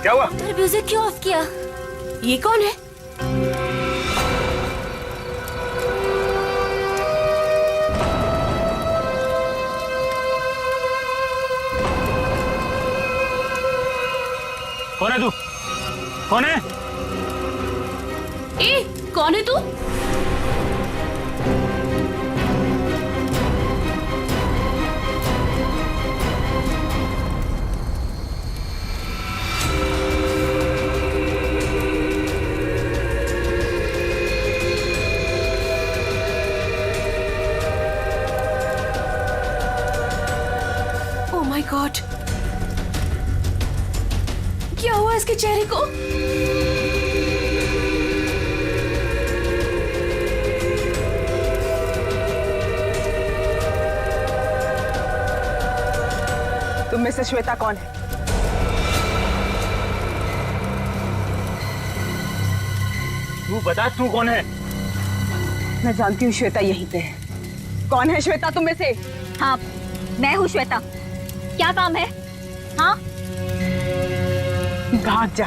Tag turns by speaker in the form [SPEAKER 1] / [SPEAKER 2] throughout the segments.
[SPEAKER 1] क्या हुआ?
[SPEAKER 2] म्यूजिक क्यों ऑफ किया? ये कौन है?
[SPEAKER 1] कौन है तू? कौन है?
[SPEAKER 2] ए, कौन है तू? ओह माय गॉड, क्या हुआ इसके चेहरे को?
[SPEAKER 3] तुम में से श्वेता कौन है?
[SPEAKER 1] तू बता, तू कौन है?
[SPEAKER 3] मैं जानती हूँ श्वेता यहीं पे है। कौन है श्वेता तुम में से?
[SPEAKER 4] हाँ, मैं हूँ श्वेता। क्या काम है? हाँ,
[SPEAKER 3] भाग जा,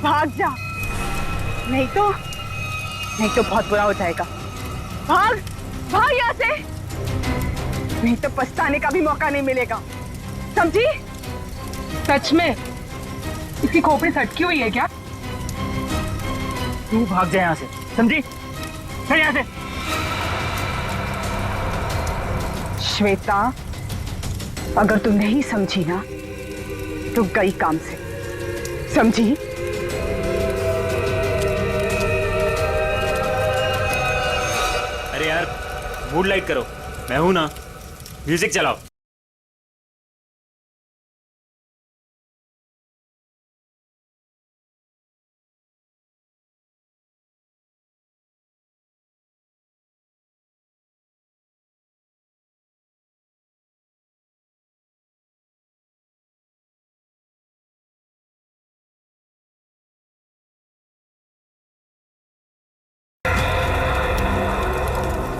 [SPEAKER 3] भाग जा, नहीं तो बहुत बुरा हो जाएगा। भाग, भाग यहाँ से, नहीं तो पछताने का भी मौका नहीं मिलेगा, समझी? सच में इसकी खोपड़ी सटकी हुई है क्या?
[SPEAKER 1] तू भाग जा यहाँ से, समझी? चल यहाँ से।
[SPEAKER 3] श्वेता, अगर तू नहीं समझी ना तो गई काम से, समझी?
[SPEAKER 1] अरे यार, मूड लाइट करो, मैं हूं ना। म्यूजिक चलाओ।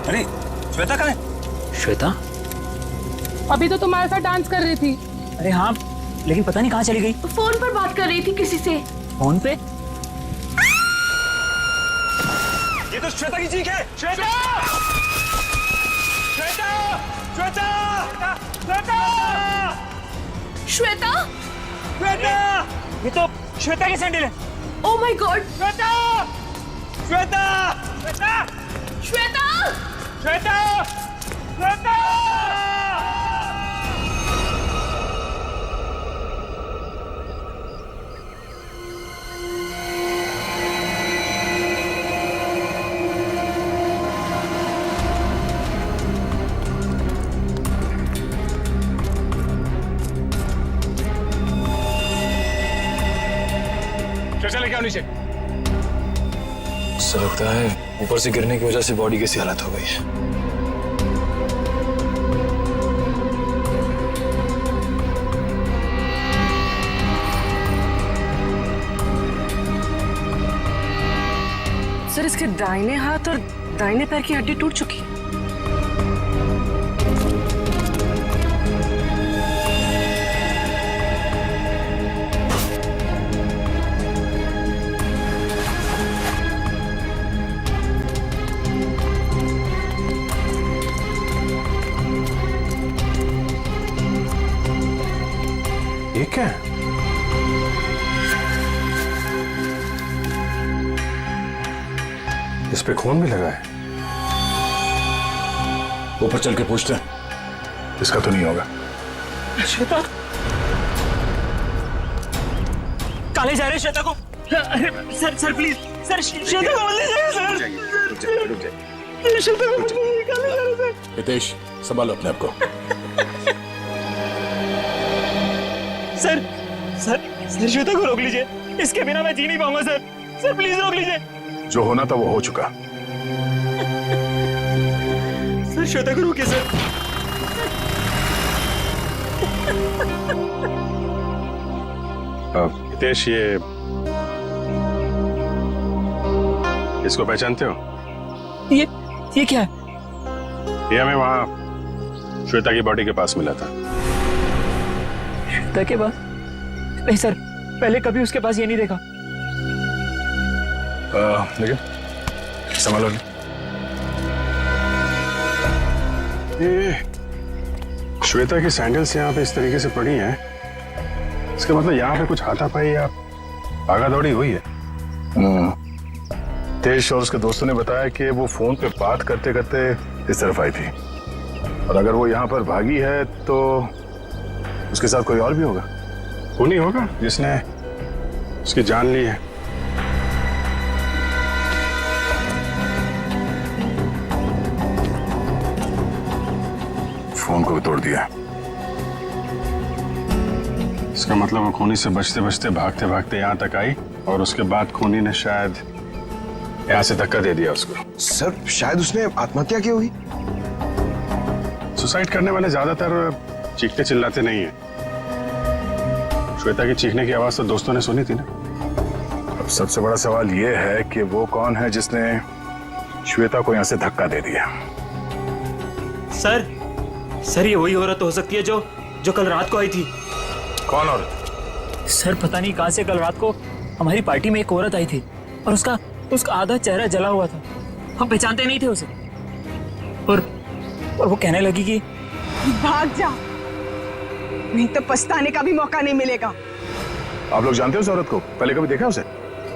[SPEAKER 1] अरे श्वेता कहाँ है? श्वेता?
[SPEAKER 3] अभी तो तुम्हारे साथ डांस कर रही थी।
[SPEAKER 1] अरे हाँ, लेकिन पता नहीं कहाँ चली गई।
[SPEAKER 2] फोन पर बात कर रही थी किसी से।
[SPEAKER 1] फोन पे? ये तो श्वेता की चीख है। श्वेता! श्वेता! श्वेता! श्वेता!
[SPEAKER 2] श्वेता?
[SPEAKER 1] श्वेता! ये तो श्वेता की सैंडल है।
[SPEAKER 2] Oh my God!
[SPEAKER 1] Shweta! Shweta! Shweta!
[SPEAKER 2] Shweta!
[SPEAKER 1] Shweta! Shweta! लेके आओ नीचे।
[SPEAKER 5] ऐसा लगता है ऊपर से गिरने की वजह से बॉडी कैसी हालत हो गई है।
[SPEAKER 3] सर, इसके दाहिने हाथ और दाहिने पैर की हड्डी टूट चुकी है।
[SPEAKER 5] ये क्या है? इस पे खून भी लगा है। ऊपर चल के पूछते हैं। इसका तो नहीं होगा।
[SPEAKER 1] श्वेता काले जा रहे श्वेता को। अरे सर प्लीज सर, श्वेता को मत ले जाइए सर।
[SPEAKER 5] रुक जाइए।
[SPEAKER 1] श्वेता को मत ले जाइए, काले जा रहे सर।
[SPEAKER 5] हितेश, संभालो अपने आप को।
[SPEAKER 1] सर श्वेता को रोक लीजिए, इसके बिना मैं जी नहीं पाऊंगा सर प्लीज रोक लीजिए।
[SPEAKER 5] जो होना था वो हो चुका।
[SPEAKER 1] सर श्वेता को रोकिए सर।
[SPEAKER 5] हितेश, इसको पहचानते हो?
[SPEAKER 1] ये क्या है?
[SPEAKER 5] ये हमें वहां श्वेता की बॉडी के पास मिला था।
[SPEAKER 1] श्वेता के पास? नहीं सर, पहले कभी उसके पास ये नहीं देखा।
[SPEAKER 5] लेकिन संभालो ये श्वेता की सैंडल्स यहाँ पे इस तरीके से पड़ी हैं, इसका मतलब यहाँ पे कुछ हाथापाई या भागा दौड़ी हुई है। तेज और उसके दोस्तों ने बताया कि वो फोन पे बात करते करते इस तरफ आई थी, और अगर वो यहाँ पर भागी है तो उसके साथ कोई और भी होगा। वो नहीं होगा जिसने उसकी जान ली है। फोन को भी तोड़ दिया। इसका मतलब वो खूनी से बचते बचते भागते भागते यहाँ तक आई, और उसके बाद खूनी ने शायद यहाँ से धक्का दे दिया उसको।
[SPEAKER 6] सर शायद उसने आत्महत्या की होगी।
[SPEAKER 5] सुसाइड करने वाले ज्यादातर चीखते चिल्लाते नहीं है। श्वेता की चीखने की आवाज तो दोस्तों ने सुनी थी ना। अब सबसे बड़ा सवाल यह है कि वो कौन है जिसने श्वेता को यहाँ से धक्का दे दिया।
[SPEAKER 1] सर ये वही औरत हो सकती है जो कल रात को आई थी।
[SPEAKER 5] कौन औरत?
[SPEAKER 1] सर पता नहीं कहां से कल रात को हमारी पार्टी में एक औरत आई थी, और उसका आधा चेहरा जला हुआ था। हम पहचानते नहीं थे उसे, और वो कहने लगी कि
[SPEAKER 3] भाग जा, नहीं तो पछताने का भी मौका नहीं मिलेगा।
[SPEAKER 5] आप लोग जानते हो उस औरत को? पहले कभी देखा उसे?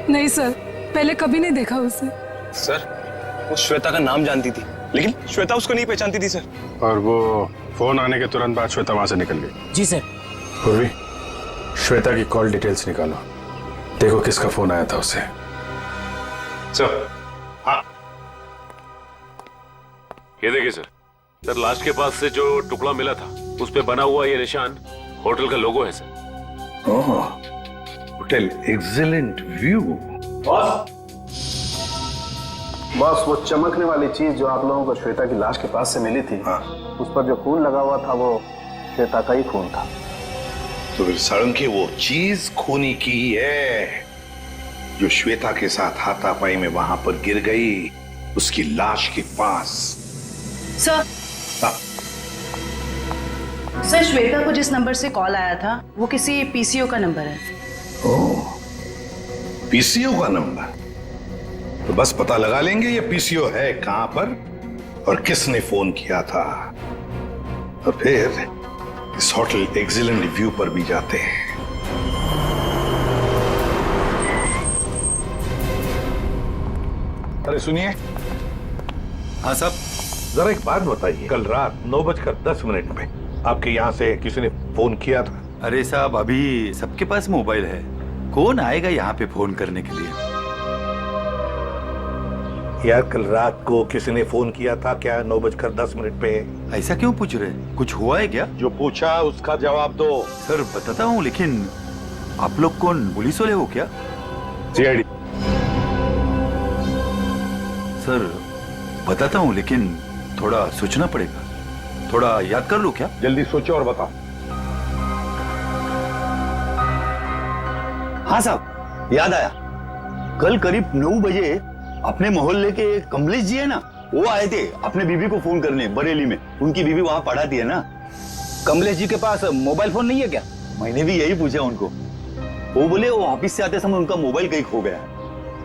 [SPEAKER 7] नहीं सर, पहले कभी नहीं देखा उसे।
[SPEAKER 6] सर वो श्वेता का नाम जानती थी, लेकिन श्वेता उसको नहीं पहचानती थी सर।
[SPEAKER 5] और वो फोन आने के तुरंत बाद श्वेता वहां से निकल गई।
[SPEAKER 1] जी सर।
[SPEAKER 5] पूर्वी, श्वेता की कॉल डिटेल्स निकालो, देखो किसका फोन आया था उसे।
[SPEAKER 8] सर हाँ, ये देखिए सर लाश के पास से जो टुकड़ा मिला था उस पे बना हुआ ये निशान होटल का लोगो है सर।
[SPEAKER 9] ओह, होटल एक्सीलेंट व्यू।
[SPEAKER 10] बॉस वो चमकने वाली चीज जो आप लोगों को श्वेता की लाश के पास से मिली थी, उस पर जो खून लगा हुआ था वो श्वेता का ही खून था।
[SPEAKER 9] तो फिर सारंगी वो चीज खूनी की ही है जो श्वेता के साथ हाथापाई में वहां पर गिर गई, उसकी लाश के पास।
[SPEAKER 11] सर सर श्वेता को जिस नंबर से कॉल आया था वो किसी पीसीओ का नंबर है।
[SPEAKER 9] ओह, पीसीओ का नंबर? तो बस पता लगा लेंगे ये पीसीओ है कहां पर और किसने फोन किया था, और फिर इस होटल एक्सीलेंट व्यू पर भी जाते हैं।
[SPEAKER 5] अरे सुनिए।
[SPEAKER 9] हाँ साहब, जरा एक बात बताइए, कल रात 9:10 पे आपके यहाँ से किसी ने फोन किया था?
[SPEAKER 12] अरे साहब अभी सबके पास मोबाइल है, कौन आएगा यहाँ पे फोन करने के लिए।
[SPEAKER 9] यार कल रात को किसी ने फोन किया था क्या 9:10 पे?
[SPEAKER 12] ऐसा क्यों पूछ रहे, कुछ हुआ है क्या?
[SPEAKER 9] जो पूछा उसका जवाब दो।
[SPEAKER 12] सर बताता हूँ, लेकिन आप लोग कौन, पुलिस वाले हो क्या?
[SPEAKER 5] सीआईडी।
[SPEAKER 12] सर बताता हूँ, लेकिन थोड़ा सोचना पड़ेगा, थोड़ा याद कर लो क्या?
[SPEAKER 9] जल्दी सोचो और बताओ।
[SPEAKER 12] हाँ साहब याद आया, कल करीब 9 बजे अपने मोहल्ले के कमलेश जी है ना, वो आए थे अपने बीबी को फोन करने बरेली में। उनकी बीबी वहां पढ़ाती है ना।
[SPEAKER 6] कमलेश जी के पास मोबाइल फोन नहीं है क्या?
[SPEAKER 12] मैंने भी यही पूछा उनको, वो बोले वो ऑफिस से आते समय उनका मोबाइल कहीं खो गया।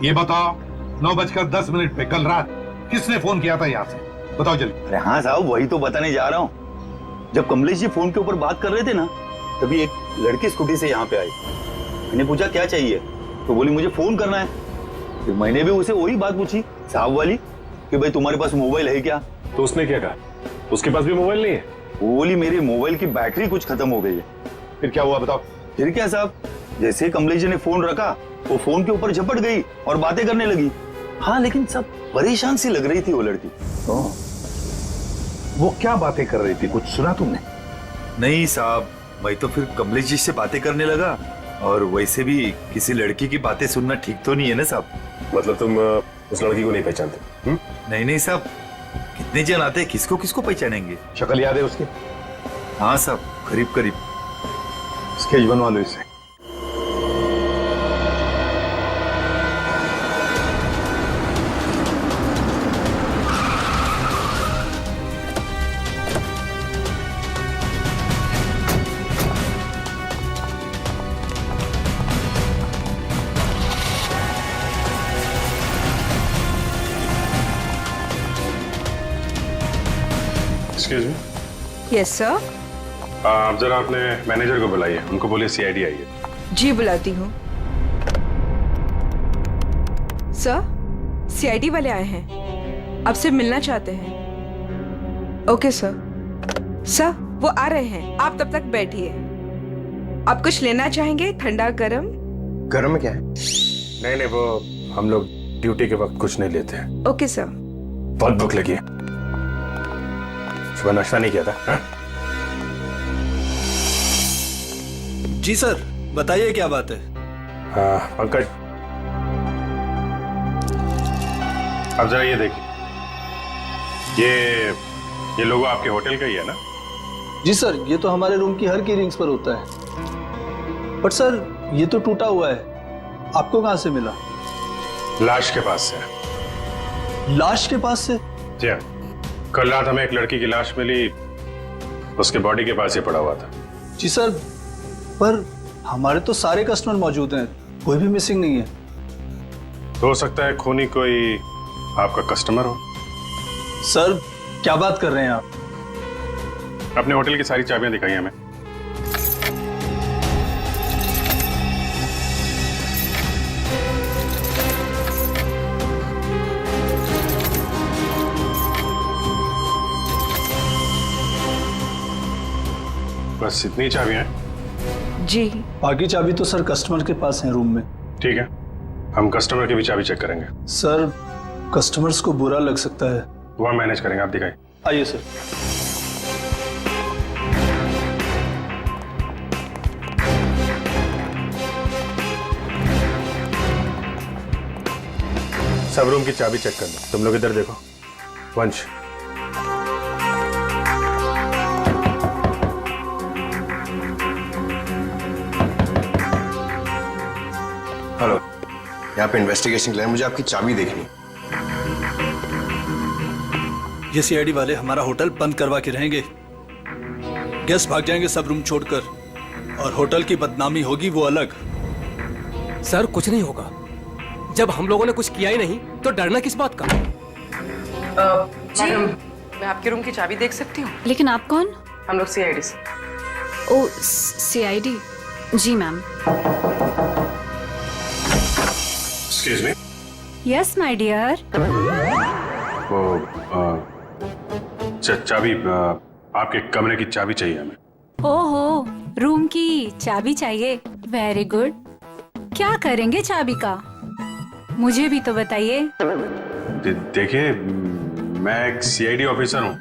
[SPEAKER 9] ये बताओ 9:10 पे कल रात किसने फोन किया था यहाँ से? बताओ जल्दी।
[SPEAKER 12] अरे हाँ साहब वही तो बताने जा रहा हूँ। जब कमलेश जी फोन के ऊपर बात कर रहे थे ना, तभी एक लड़की स्कूटी से यहाँ पे आई। मैंने पूछा क्या चाहिए, तो बोली मुझे फोन करना है। फिर मैंने भी उसे वही बात पूछी साहब वाली कि भाई तुम्हारे पास मोबाइल है क्या?
[SPEAKER 5] तो उसने क्या कहा? उसके पास भी मोबाइल नहीं है?
[SPEAKER 12] वो बोली मेरे मोबाइल की बैटरी कुछ खत्म हो गई है।
[SPEAKER 9] फिर क्या हुआ बताओ?
[SPEAKER 12] फिर क्या साहब, जैसे ही कमलेश जी ने फोन रखा वो फोन के ऊपर झपट गई और बातें करने लगी। हाँ लेकिन सब परेशान सी लग रही थी वो लड़की।
[SPEAKER 9] वो क्या बातें कर रही थी, कुछ सुना तुमने?
[SPEAKER 12] नहीं साहब, मैं तो फिर कमलेश जी से बातें करने लगा, और वैसे भी किसी लड़की की बातें सुनना ठीक तो नहीं है ना साहब।
[SPEAKER 5] मतलब तुम उस लड़की को नहीं पहचानते?
[SPEAKER 12] नहीं साहब, कितने जन आते हैं, किसको किसको पहचानेंगे?
[SPEAKER 9] शक्ल याद है उसकी?
[SPEAKER 12] हाँ साहब करीब करीब।
[SPEAKER 9] स्केच बनवा लो इससे।
[SPEAKER 5] Excuse me.
[SPEAKER 3] Yes sir.
[SPEAKER 5] आप जरा अपने मैनेजर को बुलाइए, उनको बोलिए सीआईडी आई है।
[SPEAKER 3] जी बुलाती हूँ। सर, सीआईडी वाले आए हैं, आपसे मिलना चाहते हैं। Okay sir. सर, वो आ रहे हैं, आप तब तक बैठिए। आप कुछ लेना चाहेंगे? ठंडा गरम?
[SPEAKER 10] गरम क्या है?
[SPEAKER 5] नहीं नहीं, वो हम लोग ड्यूटी के वक्त कुछ नहीं लेते हैं।
[SPEAKER 3] Okay sir.
[SPEAKER 5] बहुत भूख लगी है, सुबह नाश्ता नहीं किया था। हा?
[SPEAKER 13] जी सर, बताइए क्या बात है?
[SPEAKER 5] पंकज, अब जरा ये देखिए, ये लोगो आपके होटल का ही है ना?
[SPEAKER 13] जी सर, ये तो हमारे रूम की हर की रिंग्स पर होता है। बट सर, ये तो टूटा हुआ है, आपको कहां से मिला?
[SPEAKER 5] लाश के पास से।
[SPEAKER 13] लाश के पास से?
[SPEAKER 5] जी हाँ, कल रात हमें एक लड़की की लाश मिली, उसके बॉडी के पास ही पड़ा हुआ था।
[SPEAKER 13] जी सर, पर हमारे तो सारे कस्टमर मौजूद हैं, कोई भी मिसिंग नहीं है।
[SPEAKER 5] तो हो सकता है खूनी कोई आपका कस्टमर हो।
[SPEAKER 13] सर, क्या बात कर रहे हैं आप?
[SPEAKER 5] अपने होटल की सारी चाबियां दिखाई हमें। बस इतनी चाबियां हैं?
[SPEAKER 3] जी।
[SPEAKER 13] बाकी चाबी तो सर कस्टमर के पास है रूम में।
[SPEAKER 5] ठीक है, हम कस्टमर की भी चाबी चेक करेंगे।
[SPEAKER 13] सर, कस्टमर्स को बुरा लग सकता है।
[SPEAKER 5] वो हम मैनेज करेंगे, आप दिखाइए।
[SPEAKER 13] आइए सर।
[SPEAKER 5] सब रूम की चाबी चेक कर लो। तुम लोग इधर देखो। वंश,
[SPEAKER 10] हेलो, यहाँ पे इन्वेस्टिगेशन के लिए मुझे आपकी चाबी देखनी।
[SPEAKER 13] ये सीआईडी वाले हमारा होटल बंद करवा के रहेंगे, गेस्ट भाग जाएंगे सब रूम छोड़कर, और होटल की बदनामी होगी वो अलग।
[SPEAKER 1] सर, कुछ नहीं होगा, जब हम लोगों ने कुछ किया ही नहीं तो डरना किस बात का?
[SPEAKER 3] मैडम, मैं आपके रूम की चाबी देख सकती हूँ?
[SPEAKER 4] लेकिन आप कौन?
[SPEAKER 3] हम लोग सीआईडी से।
[SPEAKER 4] Oh, CID? जी ma'am.
[SPEAKER 5] Excuse me.
[SPEAKER 4] Yes my dear.
[SPEAKER 5] वो चाबी, आपके कमरे की चाबी चाहिए हमें।
[SPEAKER 4] ओहो, रूम की चाबी चाहिए? Very good. क्या करेंगे चाबी का? मुझे भी तो बताइए।
[SPEAKER 5] देखिए, मैं एक सीआईडी ऑफिसर हूँ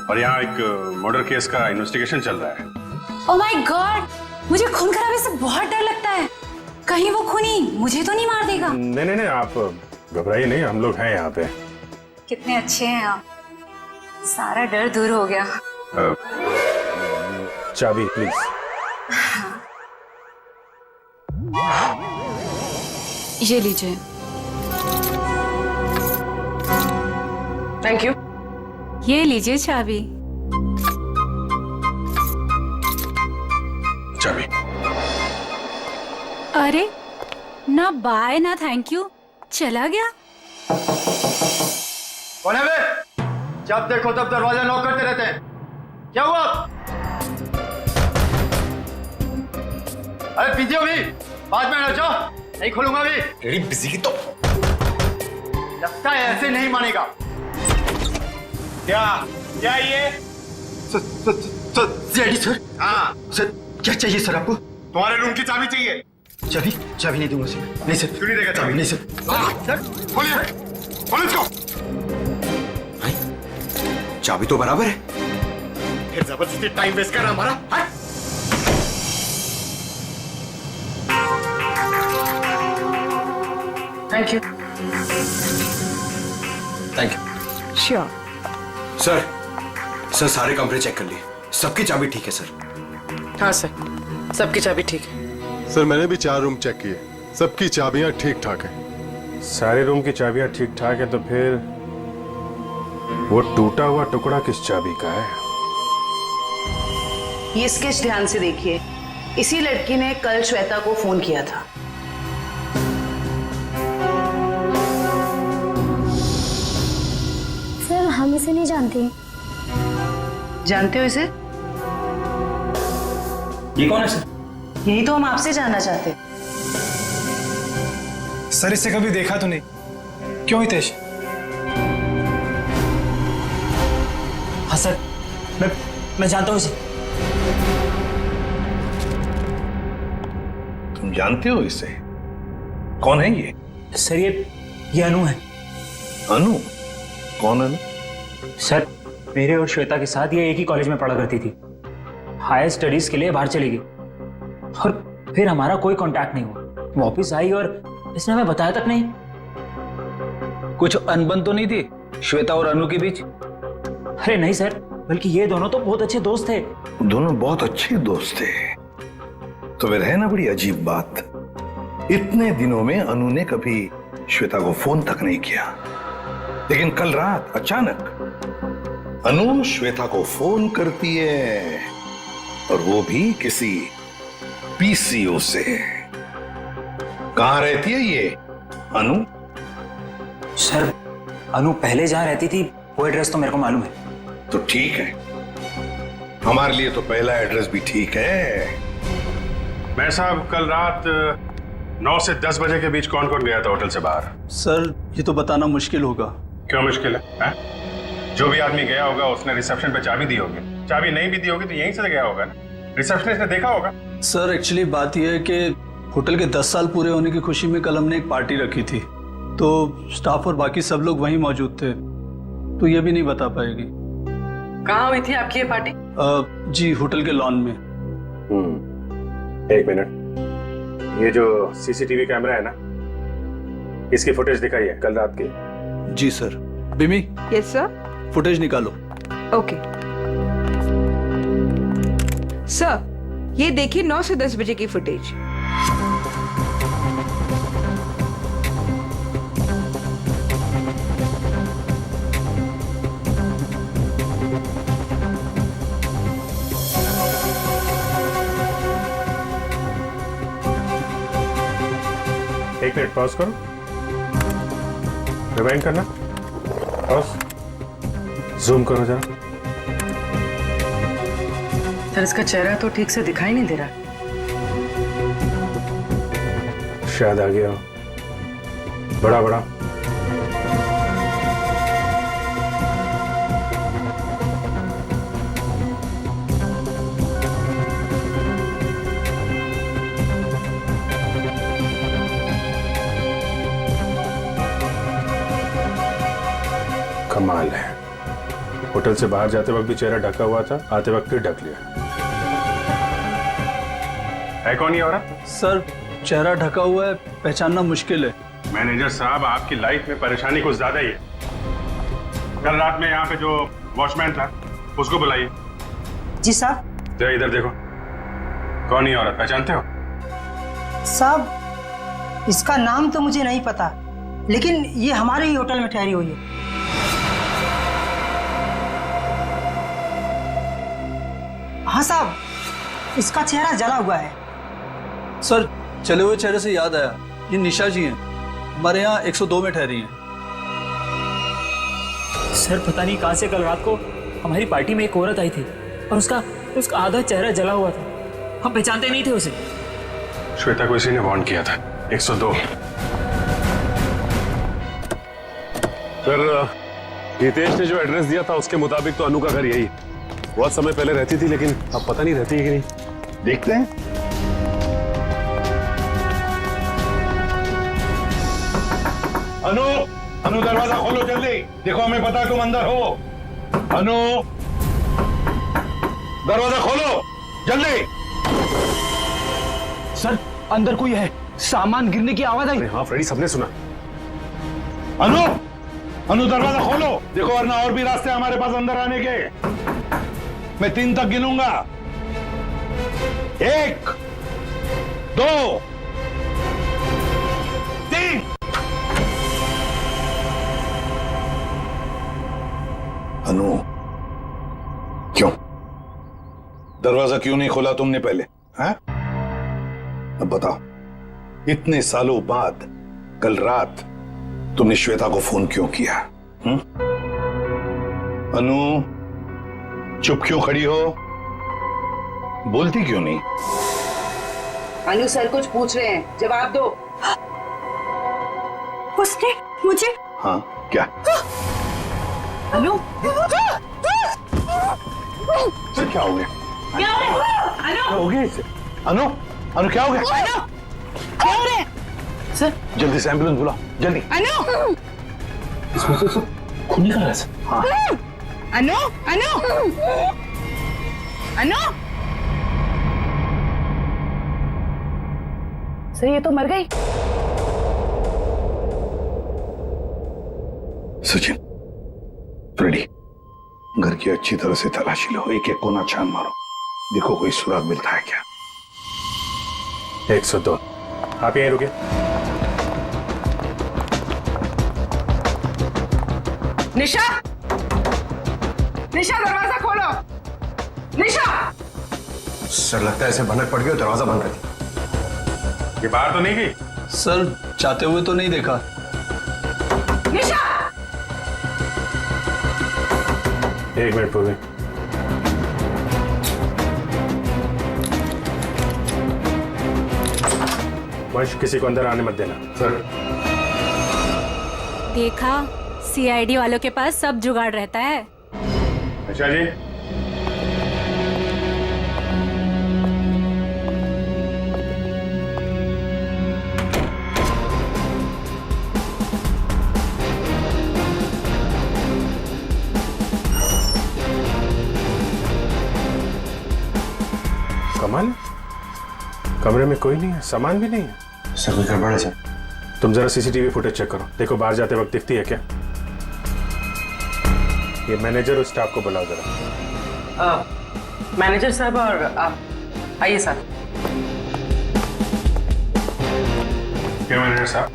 [SPEAKER 5] और यहाँ एक मर्डर केस का इन्वेस्टिगेशन चल रहा है।
[SPEAKER 4] ओह माय गॉड, मुझे खून खराबे से बहुत डर लगता है। कहीं वो खूनी मुझे तो नहीं मार देगा?
[SPEAKER 5] नहीं नहीं नहीं, आप घबराइए नहीं, हम लोग हैं यहाँ पे।
[SPEAKER 4] कितने अच्छे हैं आप, सारा डर दूर हो गया।
[SPEAKER 5] चाबी प्लीज।
[SPEAKER 4] ये लीजिए।
[SPEAKER 3] Thank you.
[SPEAKER 4] ये लीजिए चाबी।
[SPEAKER 5] चाबी।
[SPEAKER 4] अरे, ना बाय ना थैंक यू, चला गया।
[SPEAKER 12] कौन है बे? जब देखो तब दरवाजा नॉक करते रहते हैं, क्या हुआ? अरे बिजी हो भी, बाद में जाओ, नहीं खोलूंगा भी।
[SPEAKER 10] तेरी बिजी की तो
[SPEAKER 12] लगता है ऐसे नहीं मानेगा। क्या ये? सर, हाँ सर, क्या चाहिए सर आपको? तुम्हारे रूम की चाबी चाहिए। चाबी नहीं दूंगा सर। नहीं सर, क्यों नहीं देगा चाबी? नहीं सर। सर खोलिए, खोलो इसको।
[SPEAKER 10] चाबी तो बराबर है,
[SPEAKER 12] फिर जबरदस्ती टाइम वेस्ट कर रहा हमारा।
[SPEAKER 3] Thank you.
[SPEAKER 10] Thank you.
[SPEAKER 3] Sure.
[SPEAKER 10] Sir, सारे कमरे चेक कर लिए, सबकी चाबी ठीक है सर।
[SPEAKER 3] हाँ सर, सबकी चाबी ठीक है।
[SPEAKER 14] सर, मैंने भी 4 रूम चेक किए, सबकी चाबियां ठीक ठाक हैं।
[SPEAKER 5] सारे रूम की चाबियां ठीक ठाक है, तो फिर वो टूटा हुआ टुकड़ा किस चाबी का है?
[SPEAKER 11] ये स्केच ध्यान से देखिए, इसी लड़की ने कल श्वेता को फोन किया था।
[SPEAKER 15] सर, हम इसे नहीं जानते।
[SPEAKER 11] जानते हो इसे?
[SPEAKER 6] ये कौन है सर?
[SPEAKER 11] यही तो हम आपसे जानना चाहते।
[SPEAKER 6] सर इसे कभी देखा तो नहीं। क्यों हितेश?
[SPEAKER 1] हाँ सर, मैं जानता हूँ इसे।
[SPEAKER 9] तुम जानते हो इसे? कौन है ये?
[SPEAKER 1] सर ये अनु है।
[SPEAKER 9] अनु? कौन अनु?
[SPEAKER 1] सर मेरे और श्वेता के साथ ये एक ही कॉलेज में पढ़ा करती थी। हायर स्टडीज के लिए बाहर चली गई और फिर हमारा कोई कांटेक्ट नहीं हुआ। वापस आई और इसने हमें बताया तक नहीं।
[SPEAKER 6] कुछ अनबन तो नहीं थी श्वेता और अनु के बीच?
[SPEAKER 1] अरे नहीं सर, बल्कि ये दोनों तो बहुत अच्छे दोस्त थे।
[SPEAKER 9] दोनों बहुत अच्छे दोस्त थे। तो फिर है ना बड़ी अजीब बात, इतने दिनों में अनु ने कभी श्वेता को फोन तक नहीं किया, लेकिन कल रात अचानक अनु श्वेता को फोन करती है, और वो भी किसी पीसीओ से। कहां रहती है ये अनु?
[SPEAKER 1] सर अनु पहले जहां रहती थी वो एड्रेस तो मेरे को मालूम है।
[SPEAKER 9] तो ठीक है, हमारे लिए तो पहला एड्रेस भी ठीक है।
[SPEAKER 5] मैं साहब कल रात 9 से 10 बजे के बीच कौन कौन गया था होटल से बाहर?
[SPEAKER 13] सर ये तो बताना मुश्किल होगा।
[SPEAKER 5] क्यों मुश्किल है? जो भी आदमी गया होगा उसने रिसेप्शन पे चाबी दी होगी। चाबी नहीं भी दी होगी तो यहीं से गया होगा ना, रिसेप्शनिस्ट ने देखा होगा।
[SPEAKER 13] सर एक्चुअली बात यह है कि होटल के 10 साल पूरे होने की खुशी में कल हमने एक पार्टी रखी थी, तो स्टाफ और बाकी सब लोग वहीं मौजूद थे, तो ये भी नहीं बता पाएगी।
[SPEAKER 11] कहाँ हुई थी आपकी ये पार्टी?
[SPEAKER 13] जी होटल के लॉन में।
[SPEAKER 5] एक मिनट, ये जो सीसीटीवी कैमरा है ना, इसकी फुटेज दिखाइए कल रात की।
[SPEAKER 13] जी सर। बिमी?
[SPEAKER 7] Yes sir.
[SPEAKER 13] फुटेज निकालो।
[SPEAKER 7] ओके सर, ये देखिए 9 से 10 बजे की फुटेज।
[SPEAKER 5] एक मिनट पॉज करो, रिवाइंड करना, पॉज, जूम करो जरा।
[SPEAKER 11] सर इसका चेहरा तो ठीक से दिखाई नहीं दे रहा।
[SPEAKER 5] शायद आ गया हो, बड़ा बड़ा। कमाल है, होटल से बाहर जाते वक्त भी चेहरा ढका हुआ था, आते वक्त फिर ढक लिया। है कौन ये औरत?
[SPEAKER 13] सर चेहरा ढका हुआ है, पहचानना मुश्किल है।
[SPEAKER 5] मैनेजर साहब, आपकी लाइफ में परेशानी कुछ ज्यादा ही है। कल रात में यहाँ पे जो वॉचमैन था उसको बुलाइए।
[SPEAKER 15] जी साहब।
[SPEAKER 5] तो इधर देखो, कौन ये औरत, पहचानते हो?
[SPEAKER 15] साहब इसका नाम तो मुझे नहीं पता, लेकिन ये हमारे ही होटल में ठहरी हुई है। हाँ साहब, इसका चेहरा जला हुआ है।
[SPEAKER 13] सर चले हुए चेहरे से याद आया, ये निशा जी हैं, हमारे यहाँ 102 में ठहरी हैं।
[SPEAKER 1] सर पता नहीं कहां से कल रात को हमारी पार्टी में एक औरत आई थी और उसका आधा चेहरा जला हुआ था। हम पहचानते नहीं थे उसे।
[SPEAKER 5] श्वेता को इसी ने वार्न किया था। 102।
[SPEAKER 8] सर हितेश ने जो एड्रेस दिया था उसके मुताबिक तो अनु का घर यही। बहुत समय पहले रहती थी, लेकिन अब पता नहीं रहती है कि नहीं।
[SPEAKER 9] देखते हैं। अनु, अनु दरवाजा खोलो जल्दी, देखो हमें पता है तुम अंदर हो। अनु दरवाजा खोलो जल्दी।
[SPEAKER 6] सर अंदर कोई है, सामान गिरने की आवाज आई।
[SPEAKER 8] हाँ फ्रेडी, सबने सुना।
[SPEAKER 9] अनु, अनु दरवाजा खोलो, देखो वरना और भी रास्ते हमारे पास अंदर आने के। मैं 3 तक गिनूंगा। 1 2 3। अनु, क्यों दरवाजा क्यों नहीं खोला तुमने पहले? हैं? अब बताओ, इतने सालों बाद कल रात तुमने श्वेता को फोन क्यों किया? अनु चुप क्यों खड़ी हो? बोलती क्यों नहीं?
[SPEAKER 11] अनु सर कुछ पूछ रहे हैं, जवाब दो।
[SPEAKER 3] उसने मुझे।
[SPEAKER 9] हाँ क्या?
[SPEAKER 11] अनु
[SPEAKER 9] सर क्या हो गया?
[SPEAKER 11] क्या हो रहा है?
[SPEAKER 9] क्या हो गया इसे? अनु अनु क्या हो गया?
[SPEAKER 11] अनु क्या हो रहा है? सर
[SPEAKER 9] जल्दी से एम्बुलेंस बुलाओ, जल्दी।
[SPEAKER 11] अनु
[SPEAKER 9] इसमें से खून निकल रहा है सर। हाँ।
[SPEAKER 11] अनु अनु अनु सर ये तो मर गई।
[SPEAKER 9] सचिन, फ्रेडी, घर की अच्छी तरह से तलाशी लो, एक एक कोना छान मारो, देखो कोई सुराग मिलता है क्या।
[SPEAKER 5] 102। आप यहीं रुके।
[SPEAKER 11] निशा निशा दरवाजा खोलो। निशा
[SPEAKER 10] सर लगता है इसे भनक पड़ गई और दरवाजा बंद कर दिया।
[SPEAKER 5] ये बाहर तो नहीं गई?
[SPEAKER 13] सर जाते हुए तो नहीं देखा।
[SPEAKER 11] निशा
[SPEAKER 5] 1 मिनट पूर्वी। वंश, किसी को अंदर आने मत देना। सर।
[SPEAKER 4] देखा, सीआईडी वालों के पास सब जुगाड़ रहता है।
[SPEAKER 5] अच्छा जी। कमल, कमरे में कोई नहीं है, सामान भी नहीं है।
[SPEAKER 10] सर कोई गड़बड़ है सर?
[SPEAKER 5] तुम जरा सीसीटीवी फुटेज चेक करो, देखो बाहर जाते वक्त दिखती है क्या। ये मैनेजर और स्टाफ को बुलाओ जरा।
[SPEAKER 11] मैनेजर साहब और आप आइए सर।
[SPEAKER 5] क्या मैनेजर साहब,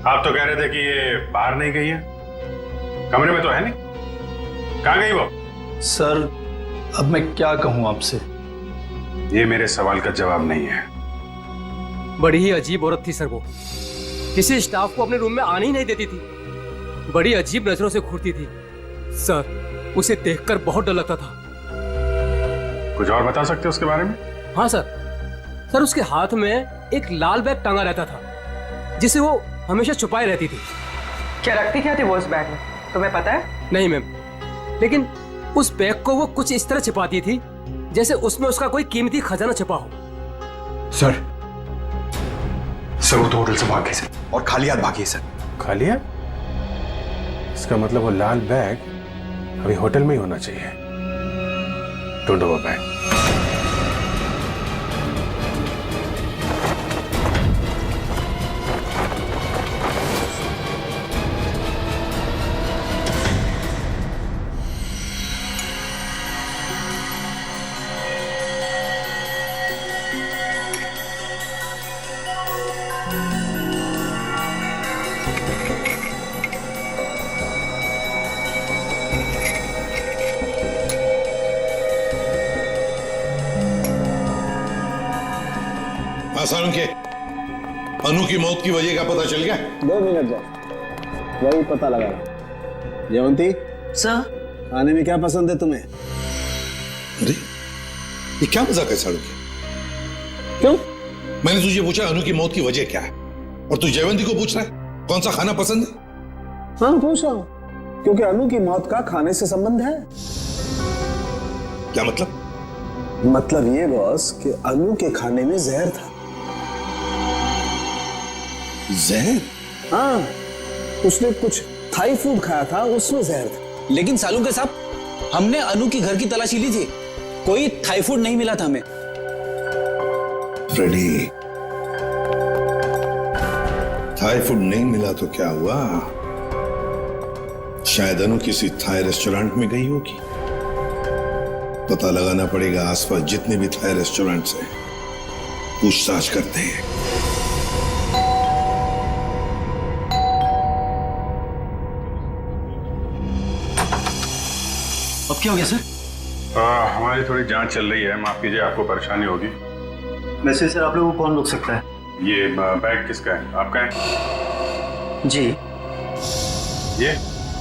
[SPEAKER 5] आप तो कह रहे थे कि ये बाहर नहीं गई है, कमरे में तो है नहीं, कहाँ गई वो?
[SPEAKER 13] सर अब मैं क्या कहूं आपसे?
[SPEAKER 5] ये मेरे सवाल का जवाब नहीं है।
[SPEAKER 16] बड़ी ही अजीब औरत थी सर वो, किसी स्टाफ को अपने रूम में आने ही नहीं देती थी, बड़ी अजीब नजरों से घूरती थी सर, उसे देखकर बहुत डर लगता था।
[SPEAKER 5] कुछ और बता सकते हो उसके बारे में?
[SPEAKER 16] हाँ सर उसके हाथ में एक लाल बैग टांगा रहता था जिसे वो हमेशा छुपाए रहती थी।
[SPEAKER 11] क्या रखती क्या थी वो उस बैग में, तुम्हें पता है?
[SPEAKER 16] नहीं मैम, लेकिन उस बैग को वो कुछ इस तरह छिपाती थी जैसे उसमें उसका कोई कीमती खजाना छिपा हो।
[SPEAKER 10] सर वो तो होटल से भाग गई सर, और खाली हाथ भागी है सर।
[SPEAKER 5] खाली हाथ? इसका मतलब वो लाल बैग अभी होटल में ही होना चाहिए। ढूंढो वो बैग।
[SPEAKER 9] आसान के अनु की मौत की वजह का पता चल गया?
[SPEAKER 10] 2 मिनट जाओ, वही पता लगा रहा। जयवंती
[SPEAKER 11] सर,
[SPEAKER 10] खाने में क्या पसंद है तुम्हें?
[SPEAKER 9] अरे ये क्या मजाक है साड़ू की?
[SPEAKER 10] क्यों?
[SPEAKER 9] मैंने तुझे पूछा अनु की मौत की वजह क्या है, और तू जयवंती को पूछ रहा है कौन सा खाना पसंद है?
[SPEAKER 10] हाँ पूछ रहा हूं, क्योंकि अनु की मौत का खाने से संबंध है।
[SPEAKER 9] क्या मतलब?
[SPEAKER 10] मतलब ये बॉस कि अनु के खाने में जहर था।
[SPEAKER 9] जहर?
[SPEAKER 10] हाँ, उसने कुछ थाई फूड खाया था, उसमें जहर था।
[SPEAKER 17] लेकिन सालू के साहब, हमने अनु की घर की तलाशी ली थी, कोई थाई फूड नहीं मिला था हमें।
[SPEAKER 9] फ्रेडी, थाई फूड नहीं मिला तो क्या हुआ? शायद अनु किसी थाई रेस्टोरेंट में गई होगी। पता लगाना पड़ेगा, आसपास जितने भी थाई रेस्टोरेंट्स हैं पूछताछ करते हैं।
[SPEAKER 17] अब क्या हो गया सर?
[SPEAKER 5] हमारी थोड़ी जांच चल रही है, माफ कीजिए आपको परेशानी होगी।
[SPEAKER 10] वैसे सर आप लोगों को कौन रोक सकता है?
[SPEAKER 5] ये बैग किसका है? आपका है?
[SPEAKER 10] जी
[SPEAKER 5] ये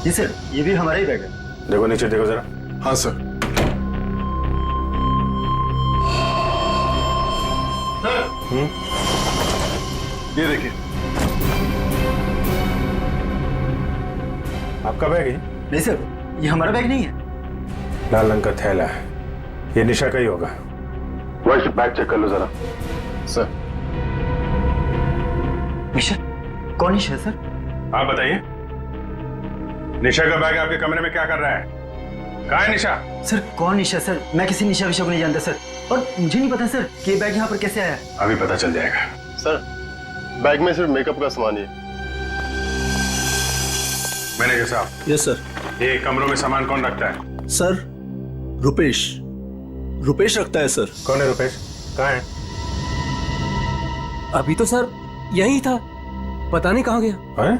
[SPEAKER 10] जी सर, ये भी हमारा ही बैग है।
[SPEAKER 5] देखो नीचे देखो जरा।
[SPEAKER 14] हाँ सर।
[SPEAKER 5] ये देखिए, आपका बैग है?
[SPEAKER 13] नहीं सर, ये हमारा बैग नहीं है।
[SPEAKER 5] लाल रंग का थैला है, ये निशा का ही होगा। वर्ष बैग चेक कर लो जरा। सर।
[SPEAKER 13] निशा? कौन निशा है सर?
[SPEAKER 5] आप बताइए, निशा का बैग आपके कमरे में क्या कर रहा है? कहाँ है निशा?
[SPEAKER 13] सर कौन निशा सर? मैं किसी निशा विशा को नहीं जानता सर, और मुझे नहीं पता सर कि ये बैग यहाँ पर कैसे आया।
[SPEAKER 5] अभी पता चल जाएगा।
[SPEAKER 14] सर बैग में सिर्फ मेकअप का सामान ही है।
[SPEAKER 5] मैनेजर साहब।
[SPEAKER 13] Yes sir.
[SPEAKER 5] ये कमरों में सामान कौन रखता है?
[SPEAKER 13] सर रुपेश, रुपेश रखता है सर।
[SPEAKER 5] कौन है रुपेश? कहाँ है?
[SPEAKER 16] अभी तो सर यही था, पता नहीं कहाँ गया।
[SPEAKER 5] है?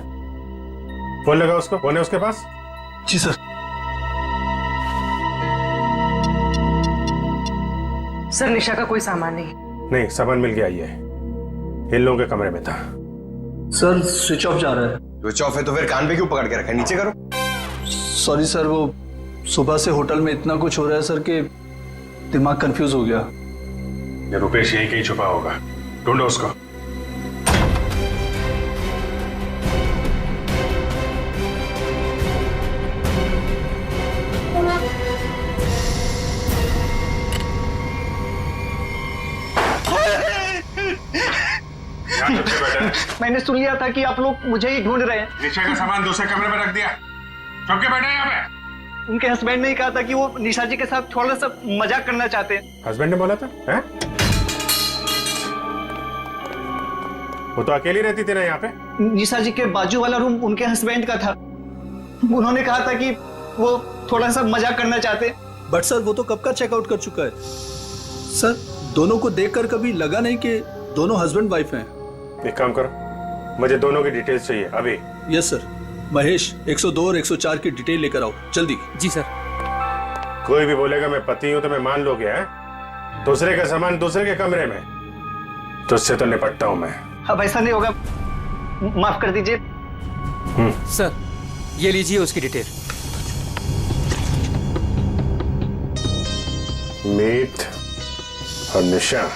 [SPEAKER 5] फोन लगा उसको, फोन है उसके पास?
[SPEAKER 13] जी सर।
[SPEAKER 11] सर निशा का कोई सामान नहीं।
[SPEAKER 5] नहीं, सामान मिल गया, ये इन लोगों के कमरे में था।
[SPEAKER 13] सर स्विच ऑफ जा रहा है।
[SPEAKER 6] स्विच ऑफ है तो फिर कान पे क्यों पकड़ के रखा है? नीचे करो।
[SPEAKER 13] सॉरी सर, वो सुबह से होटल में इतना कुछ हो रहा है सर कि दिमाग कंफ्यूज हो गया।
[SPEAKER 5] ये रुपेश यहीं कहीं छुपा होगा, ढूंढो उसको।
[SPEAKER 15] मैंने सुन लिया था कि आप लोग मुझे ही ढूंढ रहे हैं।
[SPEAKER 5] निशा का सामान दूसरे कमरे में रख दिया, चुप के बैठे यहाँ पे।
[SPEAKER 15] उनके हस्बैंड ने कहा था कि वो निशा जी के साथ थोड़ा सा मजाक करना चाहते हैं।
[SPEAKER 5] हस्बैंड ने बोला था? हैं? वो तो अकेली रहती थी ना यहाँ पे।
[SPEAKER 15] निशा जी के बाजू वाला रूम उनके हस्बैंड का था, उन्होंने कहा था कि वो थोड़ा सा मजाक करना चाहते।
[SPEAKER 13] बट सर वो तो कब का चेकआउट कर चुका है सर। दोनों को देखकर कभी लगा नहीं कि दोनों हस्बैंड वाइफ हैं।
[SPEAKER 5] एक काम करो, मुझे दोनों की डिटेल्स चाहिए अभी।
[SPEAKER 13] Yes sir. महेश 102 और 104 की डिटेल लेकर आओ जल्दी।
[SPEAKER 16] जी सर।
[SPEAKER 5] कोई भी बोलेगा मैं पति हूं तो मैं मान लोगे? हैं? दूसरे का सामान दूसरे के कमरे में, तुझसे तो निपटता हूं मैं।
[SPEAKER 15] अब ऐसा नहीं होगा, माफ कर दीजिए।
[SPEAKER 16] सर ये लीजिए उसकी डिटेल।
[SPEAKER 5] मीत और निशा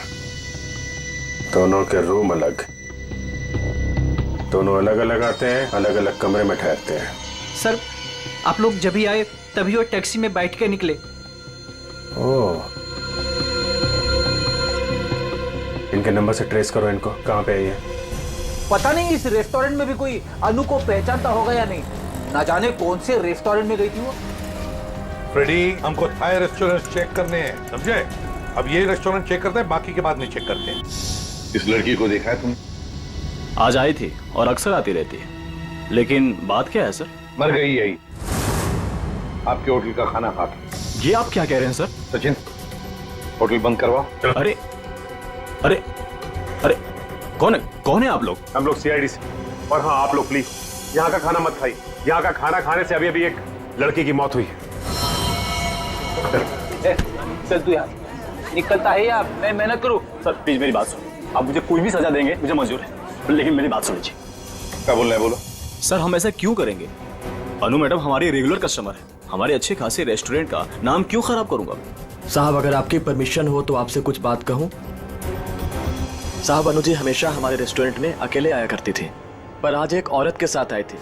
[SPEAKER 5] दोनों के रूम अलग, दोनों अलग अलग आते हैं, अलग अलग कमरे में ठहरते हैं।
[SPEAKER 15] सर आप लोग जब भी आए तभी वो टैक्सी में बैठ के निकले।
[SPEAKER 5] ओह, इनके नंबर से ट्रेस करो इनको, कहाँ पे है ये?
[SPEAKER 17] पता नहीं इस रेस्टोरेंट में भी कोई अनु को पहचानता होगा या नहीं। ना जाने कौन से रेस्टोरेंट में गई थी वो।
[SPEAKER 9] फ्रेडी, हमको थाई रेस्टोरेंट चेक करने हैं, समझे? अब ये रेस्टोरेंट चेक करते हैं, बाकी के बाद नहीं चेक करते हैं। इस लड़की को देखा है तुमने?
[SPEAKER 12] आज आई थी और अक्सर आती रहती है, लेकिन बात क्या है सर?
[SPEAKER 9] मर गई यही आपके होटल का खाना खा के।
[SPEAKER 12] ये आप क्या कह रहे हैं सर?
[SPEAKER 9] सचिन, होटल बंद करवा।
[SPEAKER 12] अरे अरे अरे, कौन है आप लोग?
[SPEAKER 8] हम लोग सीआईडी से। और हाँ, आप लोग प्लीज यहाँ का खाना मत खाइए। यहाँ का खाना खाने से अभी अभी एक लड़की की मौत हुई है।
[SPEAKER 17] चल तू यार, निकलता है या मैं मेहनत करूं?
[SPEAKER 12] सर प्लीज मेरी बात सुनो। आप मुझे कोई भी सजा देंगे, मुझे मंजूर है, लेकिन मेरी बात सुनिए।
[SPEAKER 9] क्या बोल रहे हैं? बोलो।
[SPEAKER 12] सर हम ऐसा क्यों करेंगे? अनु मैडम हमारी रेगुलर कस्टमर है, हमारे अच्छे खासे रेस्टोरेंट का नाम क्यों खराब करूंगा?
[SPEAKER 17] साहब अगर आपकी परमिशन हो तो आपसे कुछ बात कहूं। साहब अनु जी हमेशा हमारे रेस्टोरेंट में अकेले आया करती थी, पर आज एक औरत के साथ आई थी।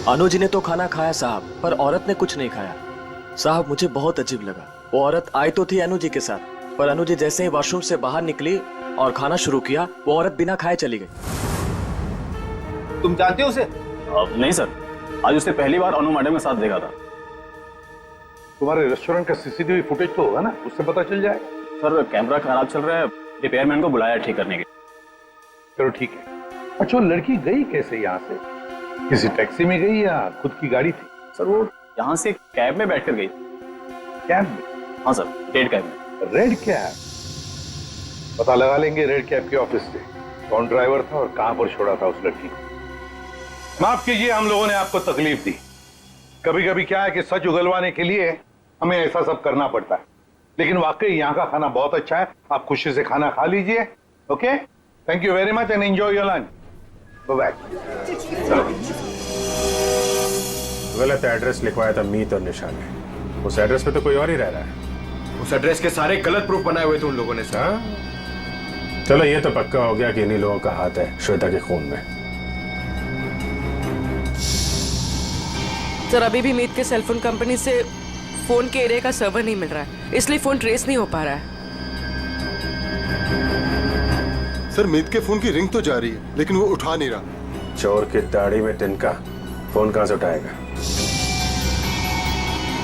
[SPEAKER 17] अनु जी ने तो खाना खाया साहब, पर औरत ने कुछ नहीं खाया। साहब मुझे बहुत अजीब लगा। वो औरत आई तो थी अनु जी के साथ, पर अनु जी जैसे ही वॉशरूम से बाहर निकली और खाना शुरू किया, वो औरत बिना खाए चली गई।
[SPEAKER 12] तुम जानते हो उसे? नहीं सर, आज उसने पहली बार अनु मैडम के साथ देखा था।
[SPEAKER 9] तुम्हारे रेस्टोरेंट का सीसीटीवी फुटेज तो होगा ना, उससे पता चल जाएगा।
[SPEAKER 12] सर कैमरा खराब चल रहा है, रिपेयरमैन को बुलाया ठीक करने के।
[SPEAKER 9] चलो ठीक है। अच्छा वो लड़की गई कैसे यहाँ से? किसी टैक्सी में गई या खुद की गाड़ी थी?
[SPEAKER 12] सर वो यहाँ से कैब में बैठकर गई।
[SPEAKER 9] कैब में?
[SPEAKER 12] हाँ सर, रेड कैब में।
[SPEAKER 9] Red cab? पता लगा लेंगे रेड कैब के ऑफिस से कौन ड्राइवर था और कहां पर छोड़ा था उस लड़की को। माफ कीजिए, हम लोगों ने आपको तकलीफ दी। कभी कभी क्या है कि सच उगलवाने के लिए हमें ऐसा सब करना पड़ता है, लेकिन वाकई यहाँ का खाना बहुत अच्छा है। आप खुशी से खाना खा लीजिए। Okay, thank you very much and enjoy your lunch. Bye.
[SPEAKER 5] गलत एड्रेस लिखवाया था मीत और निशा ने।
[SPEAKER 14] उस एड्रेस पे तो कोई और ही रह रहा है।
[SPEAKER 16] उस एड्रेस के सारे गलत प्रूफ बनाए हुए थे उन लोगों ने सर।
[SPEAKER 14] हाँ? चलो ये तो पक्का हो गया कि इन्हीं लोगों का हाथ है श्वेता के खून में।
[SPEAKER 7] सर अभी भी मीत के सेलफोन कंपनी से फोन के एरिया का सर्वर नहीं मिल रहा है, इसलिए फोन ट्रेस नहीं हो पा रहा है।
[SPEAKER 14] सर मीत के फोन की रिंग तो जा रही है लेकिन वो उठा नहीं रहा। चोर की दाढ़ी में तिनका, फोन कहां से उठाएगा?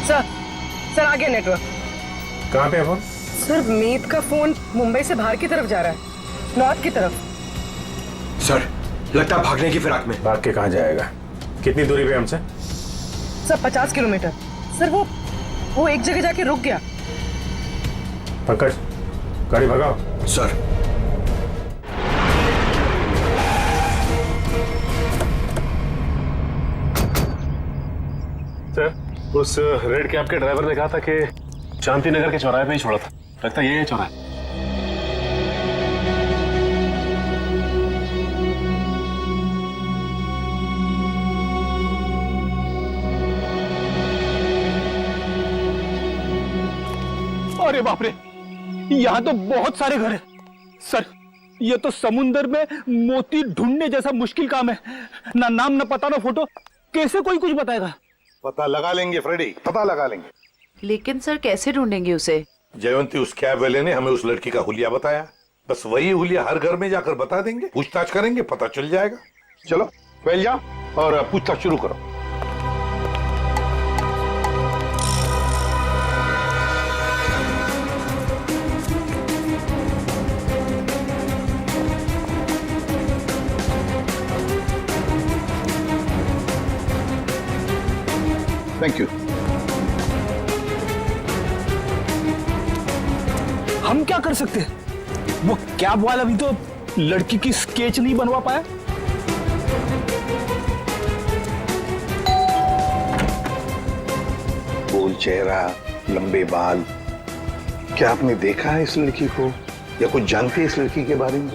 [SPEAKER 7] सर आ गया नेटवर्क।
[SPEAKER 14] कहां पे है फोन?
[SPEAKER 7] सर मीत का फोन मुंबई से बाहर की तरफ जा रहा है, नॉर्थ की तरफ।
[SPEAKER 16] सर लगता है भागने की फिराक में।
[SPEAKER 14] भाग के कहां जाएगा? कितनी दूरी पे हमसे?
[SPEAKER 7] Sir 50 kilometre. सर वो एक जगह जाके रुक गया।
[SPEAKER 14] पंकज गाड़ी भगाओ।
[SPEAKER 16] सर
[SPEAKER 8] सर उस रेड कैब के ड्राइवर ने कहा था कि शांति नगर के चौराहे पे ही छोड़ा था। लगता है ये चौराहा।
[SPEAKER 15] अरे बाप रे, यहाँ तो बहुत सारे घर हैं। सर ये तो समुंदर में मोती ढूंढने जैसा मुश्किल काम है। ना नाम ना पता ना फोटो, कैसे कोई कुछ बताएगा?
[SPEAKER 9] पता लगा लेंगे फ्रेडी, पता लगा लेंगे।
[SPEAKER 11] लेकिन सर कैसे ढूंढेंगे उसे?
[SPEAKER 9] जयवंती उस कैब वाले ने हमें उस लड़की का हुलिया बताया, बस वही हुलिया हर घर में जाकर बता देंगे, पूछताछ करेंगे, पता चल जाएगा। चलो फैल जाओ और पूछताछ शुरू करो। Thank you.
[SPEAKER 15] हम क्या कर सकते हैं? वो कैब वाला भी तो लड़की की स्केच नहीं बनवा पाया।
[SPEAKER 9] गोल चेहरा, लंबे बाल, क्या आपने देखा है इस लड़की को या कुछ जानते हैं इस लड़की के बारे में?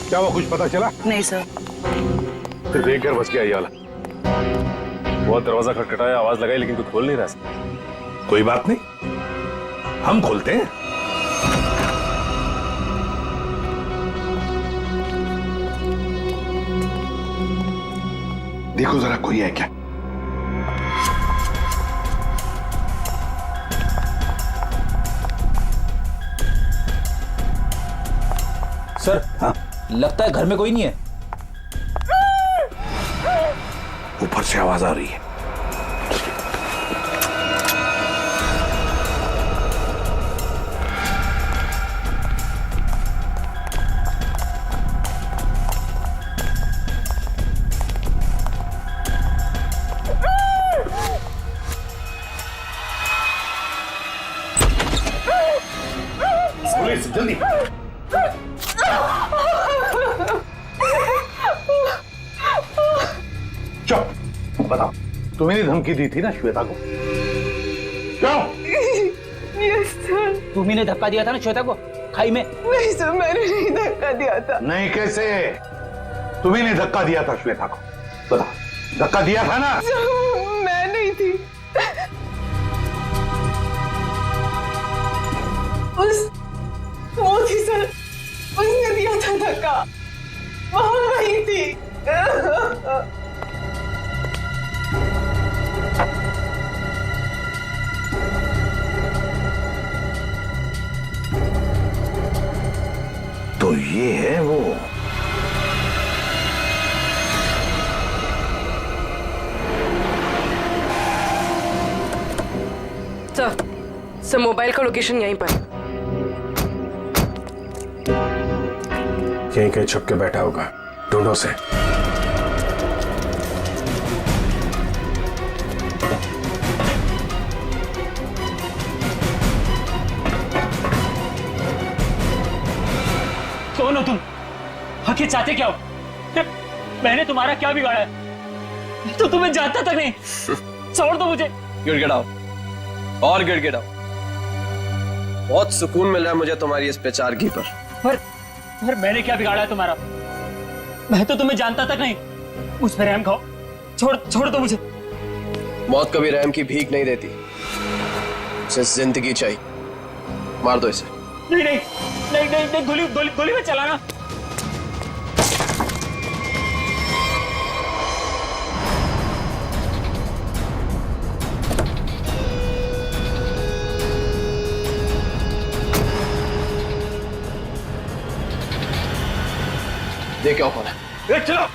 [SPEAKER 9] क्या वो कुछ पता चला?
[SPEAKER 11] नहीं सर।
[SPEAKER 8] फिर देख कर बच गया ये वाला। बहुत दरवाजा खटखटाया, आवाज लगाई, लेकिन कोई खोल नहीं रहा।
[SPEAKER 9] कोई बात नहीं, हम खोलते हैं। देखो जरा कोई है क्या?
[SPEAKER 1] सर हाँ? लगता है घर में कोई नहीं है।
[SPEAKER 9] ऊपर से आवाज आ रही है। पुलिस जल्दी। चुप, बताओ तुम्हें धमकी दी थी ना श्वेता को? क्यों?
[SPEAKER 3] Yes sir.
[SPEAKER 1] तुम्ही ने धक्का दिया था ना श्वेता को खाई में?
[SPEAKER 3] नहीं सर, मैंने नहीं धक्का दिया था।
[SPEAKER 9] नहीं कैसे? तुम्ही ने धक्का दिया था श्वेता को, बताओ धक्का दिया था ना?
[SPEAKER 3] मैं नहीं थी। वो थी सर, उसने दिया था धक्का, वहां वही थी।
[SPEAKER 9] तो ये है वो।
[SPEAKER 7] सर मोबाइल का लोकेशन यहीं पर।
[SPEAKER 14] यहीं कहीं छुप के बैठा होगा, ढूंढो से।
[SPEAKER 1] कौन हो तुम? आखिर चाहते क्या हो? मैंने तुम्हारा क्या बिगाड़ा है? तो तुम्हें जानता तक नहीं। छोड़ दो मुझे।
[SPEAKER 16] गिड़गिड़ाओ और गिड़गिड़ाओ। बहुत सुकून मिल रहा है मुझे तुम्हारी इस बेचारगी पर।
[SPEAKER 1] यार मैंने क्या बिगाड़ा है तुम्हारा? मैं तो तुम्हें जानता तक नहीं। मुझ पर रहम खाओ, छोड़ दो मुझे।
[SPEAKER 18] मौत कभी रहम की भीख नहीं देती, उसे जिंदगी चाहिए। मार दो इसे।
[SPEAKER 1] नहीं, गोली मत चलाना।
[SPEAKER 18] देख क्या कौन है।
[SPEAKER 1] चलो।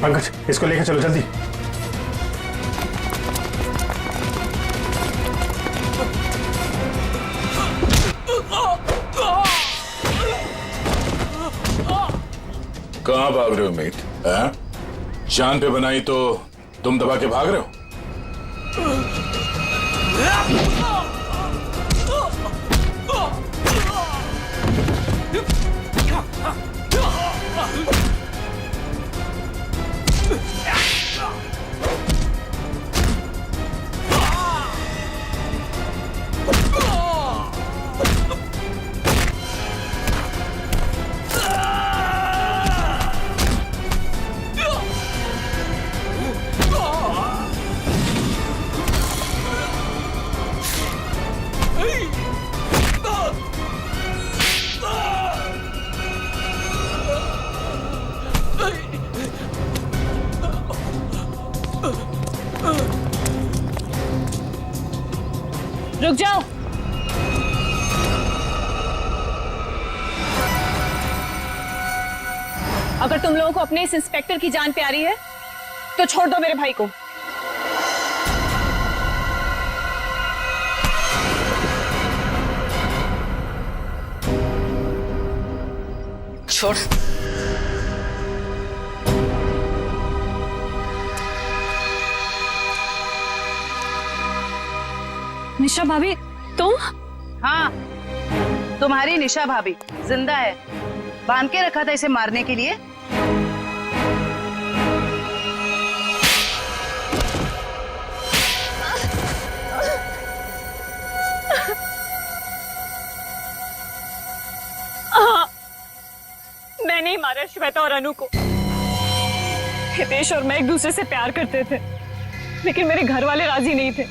[SPEAKER 5] पंकज, इसको लेकर चलो जल्दी।
[SPEAKER 9] कहाँ भाग रहे हो मीत? जान पे बनाई तो तुम दबा के भाग रहे हो?
[SPEAKER 3] रुक जाओ। अगर तुम लोगों को अपने इस इंस्पेक्टर की जान प्यारी है तो छोड़ दो मेरे भाई को।
[SPEAKER 7] छोड़।
[SPEAKER 3] निशा भाभी, तुम?
[SPEAKER 11] हाँ, तुम्हारी निशा भाभी जिंदा है। बांध के रखा था इसे मारने के लिए।
[SPEAKER 3] मैंने ही मारा श्वेता और अनु को। हितेश और मैं एक दूसरे से प्यार करते थे, लेकिन मेरे घर वाले राजी नहीं थे,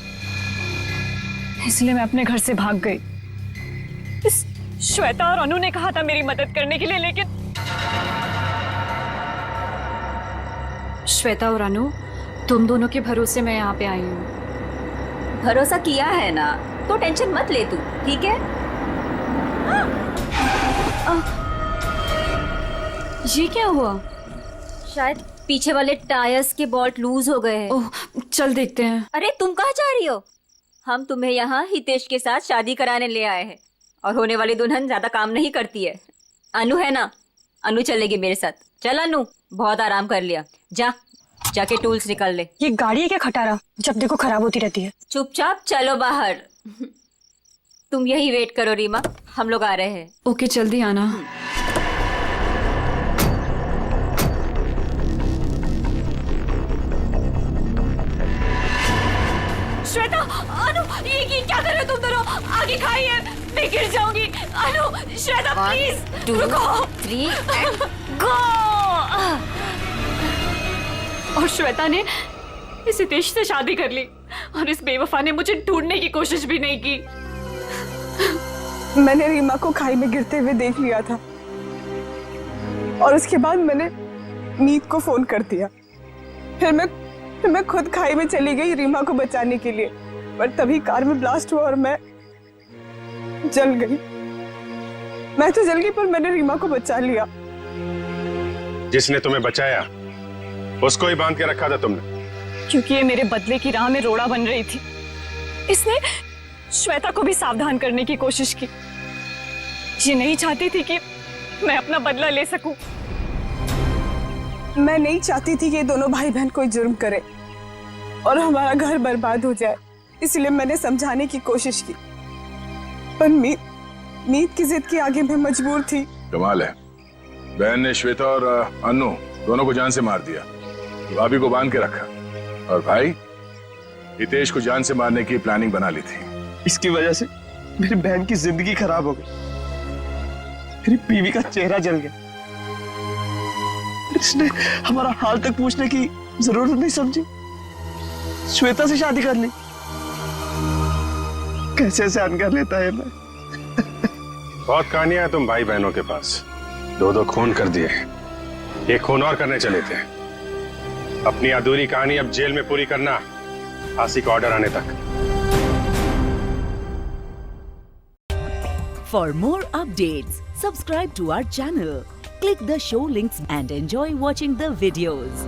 [SPEAKER 3] इसलिए मैं अपने घर से भाग गई। इस श्वेता और अनु ने कहा था मेरी मदद करने के लिए, लेकिन
[SPEAKER 4] श्वेता और अनु, तुम दोनों के भरोसे मैं यहाँ पे आई हूँ।
[SPEAKER 19] भरोसा किया है ना, तो टेंशन मत ले तू, ठीक है?
[SPEAKER 4] ये क्या हुआ?
[SPEAKER 19] शायद पीछे वाले टायर्स के बोल्ट लूज हो गए हैं।
[SPEAKER 4] ओह, चल देखते हैं।
[SPEAKER 19] अरे तुम कहाँ जा रही हो? हम तुम्हें यहाँ हितेश के साथ शादी कराने ले आए हैं, और होने वाली दुल्हन ज्यादा काम नहीं करती है। अनु है ना, अनु चलेगी मेरे साथ। चल अनु, बहुत आराम कर लिया, जाके टूल्स निकाल ले।
[SPEAKER 3] ये गाड़ी है क्या खटारा, जब देखो खराब होती रहती है।
[SPEAKER 19] चुपचाप चलो बाहर। तुम यही वेट करो रीमा, हम लोग आ रहे हैं।
[SPEAKER 4] ओके, जल्दी आना।
[SPEAKER 3] श्वेता, अनु, ये क्या कर रहे हो तुम दोनों? आगे खाइए, मैं गिर जाऊंगी। अनु, श्वेता प्लीज रुको।
[SPEAKER 19] 3
[SPEAKER 3] गो। और श्वेता ने इस हितेश से शादी कर ली, और इस बेवफा ने मुझे ढूंढने की कोशिश भी नहीं की।
[SPEAKER 20] मैंने रीमा को खाई में गिरते हुए देख लिया था, और उसके बाद मैंने मीत को फोन कर दिया। फिर मैं खुद खाई में चली गई रीमा को बचाने के लिए, पर तभी कार में ब्लास्ट हुआ और मैं जल गई। मैं तो जल गई, पर मैंने रीमा को बचा लिया।
[SPEAKER 14] जिसने तुम्हें बचाया उसको ही बांध के रखा था तुमने,
[SPEAKER 3] क्योंकि ये मेरे बदले की राह में रोड़ा बन रही थी।
[SPEAKER 20] श्वेता को भी सावधान करने की कोशिश की। ये नहीं चाहती थी कि मैं अपना बदला ले सकूं। मैं नहीं चाहती थी कि ये दोनों भाई बहन कोई जुर्म करे और हमारा घर बर्बाद हो जाए, इसलिए मैंने समझाने की कोशिश की, पर मीत की जिद के आगे मैं मजबूर थी।
[SPEAKER 5] कमाल है, बहन ने श्वेता और अनु दोनों को जान से मार दिया, भाभी को बांध के रखा, और भाई हितेश को जान से मारने की प्लानिंग बना ली थी।
[SPEAKER 18] इसकी वजह से मेरी बहन की जिंदगी खराब हो गई, मेरी बीवी का चेहरा जल गया। इसने हमारा हाल तक पूछने की जरूरत नहीं समझी, श्वेता से शादी कर ली। कैसे सहन कर लेता है मैं।
[SPEAKER 14] बहुत कहानियां हैं तुम भाई बहनों के पास, 2 खून कर दिए, एक खून और करने चले थे। अपनी अधूरी कहानी अब जेल में पूरी करना, फांसी का ऑर्डर आने तक।
[SPEAKER 21] For more updates, subscribe to our channel, click the show links and enjoy watching the videos.